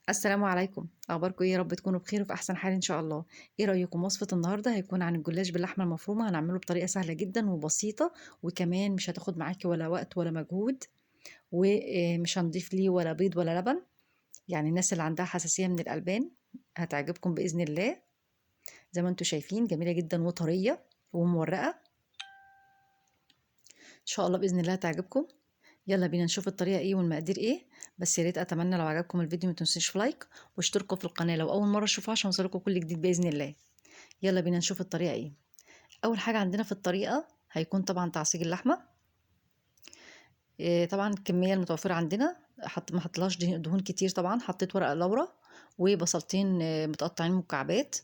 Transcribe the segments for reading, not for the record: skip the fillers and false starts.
السلام عليكم، أخباركم إيه؟ يا رب تكونوا بخير وفي أحسن حال إن شاء الله. إيه رأيكم وصفة النهارده هيكون عن الجلاش باللحمة المفرومة، هنعمله بطريقة سهلة جدًا وبسيطة، وكمان مش هتاخد معاكِ ولا وقت ولا مجهود، ومش هنضيف ليه ولا بيض ولا لبن، يعني الناس اللي عندها حساسية من الألبان هتعجبكم بإذن الله. زي ما أنتم شايفين جميلة جدًا وطرية ومورقة، إن شاء الله بإذن الله هتعجبكم. يلا بينا نشوف الطريقة إيه والمقادير إيه. بس يا ريت أتمنى لو عجبكم الفيديو ما تنسوش في لايك واشتركوا في القناة لو أول مرة تشوفوها عشان يوصلكوا كل جديد بإذن الله. يلا بينا نشوف الطريقة إيه. أول حاجة عندنا في الطريقة هيكون طبعا تعصيج اللحمة. طبعا الكمية المتوفرة عندنا ما حطلهاش دهون كتير، طبعا حطيت ورقة لورا وبصلتين متقطعين مكعبات.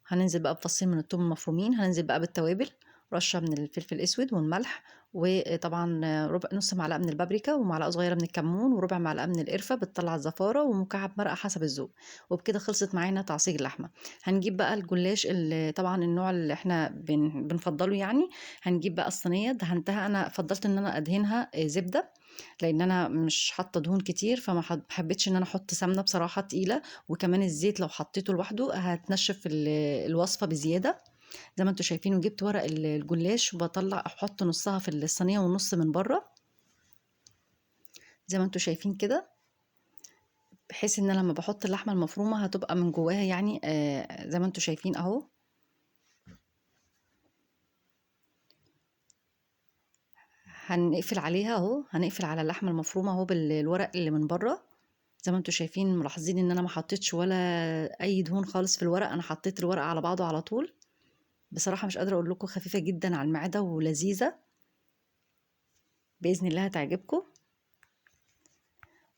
هننزل بقى بفصين من الثوم المفرومين، هننزل بقى بالتوابل، رشة من الفلفل الأسود والملح، وطبعا ربع نص معلقة من البابريكا ومعلقة صغيرة من الكمون وربع معلقة من القرفة بتطلع الزفارة ومكعب مرقة حسب الذوق. وبكده خلصت معانا تعصيج اللحمة. هنجيب بقى الجلاش اللي طبعا النوع اللي احنا بنفضله يعني. هنجيب بقى الصينية دهنتها، أنا فضلت إن أنا أدهنها زبدة لان انا مش حاطه دهون كتير، فما حبيتش ان انا احط سمنه بصراحه تقيله، وكمان الزيت لو حطيته لوحده هتنشف الوصفه بزياده. زي ما انتم شايفين، وجبت ورق الجلاش وبطلع احط نصها في الصينيه والنص من بره زي ما انتم شايفين كده، بحيث ان انا لما بحط اللحمه المفرومه هتبقى من جواها يعني زي ما انتم شايفين اهو. هنقفل عليها اهو، هنقفل على اللحمه المفرومه اهو بالورق اللي من بره. زي ما انتم شايفين ملاحظين ان انا ما حطيتش ولا اي دهون خالص في الورق، انا حطيت الورق على بعضه على طول. بصراحة مش قادرة اقول لكم، خفيفة جدا على المعدة ولذيذة، بإذن الله هتعجبكم.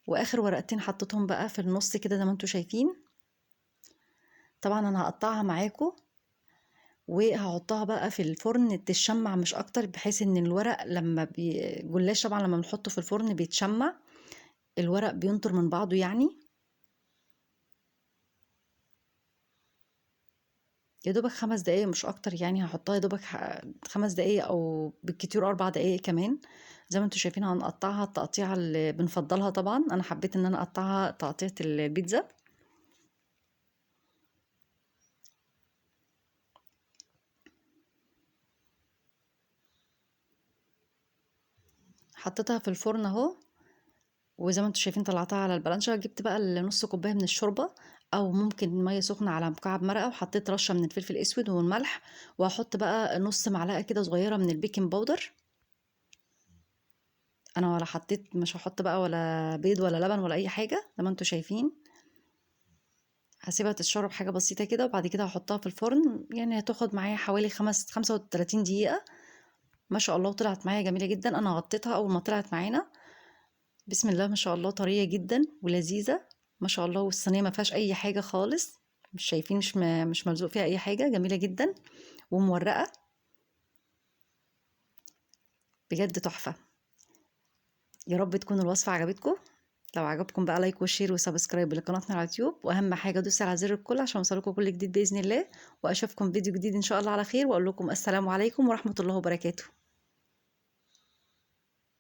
واخر ورقتين حطيتهم بقى في النص كده زي ما انتم شايفين. طبعا انا هقطعها معاكم وهحطها بقى في الفرن تشمع مش اكتر، بحيث ان الورق لما جلاش طبعا لما بنحطه في الفرن بيتشمع، الورق بينطر من بعضه يعني. يا دوبك 5 دقايق مش اكتر، يعني هحطها يا دوبك 5 دقايق او بالكتير 4 دقايق كمان. زي ما انتم شايفين هنقطعها التقطيعه اللي بنفضلها، طبعا انا حبيت ان انا اقطعها تقطيعه البيتزا. حطيتها في الفرن اهو، وزي ما انتم شايفين طلعتها على البلانشة. جبت بقى نص كوبايه من الشوربه، او ممكن ميه سخنه على مكعب مرقه، وحطيت رشه من الفلفل الاسود والملح، وهحط بقى نص معلقه كده صغيره من البيكنج باودر. انا ولا حطيت، مش هحط بقى ولا بيض ولا لبن ولا اي حاجه، زي ما انتم شايفين. هسيبها تتشرب حاجه بسيطه كده، وبعد كده هحطها في الفرن، يعني هتاخد معايا حوالي 35 دقيقه. ما شاء الله طلعت معايا جميله جدا، انا غطيتها اول ما طلعت معانا. بسم الله ما شاء الله، طريه جدا ولذيذه ما شاء الله، والصينيه ما فيهاش اي حاجه خالص. مش شايفين، مش ملزوق فيها اي حاجه، جميله جدا ومورقه، بجد تحفه. يا رب تكون الوصفه عجبتكم. لو عجبكم بقى لايك وشير وسبسكرايب لقناتنا على اليوتيوب، واهم حاجه دوسي على زر الكل عشان يوصلكم كل جديد باذن الله. واشوفكم فيديو جديد ان شاء الله على خير، واقول لكم السلام عليكم ورحمه الله وبركاته.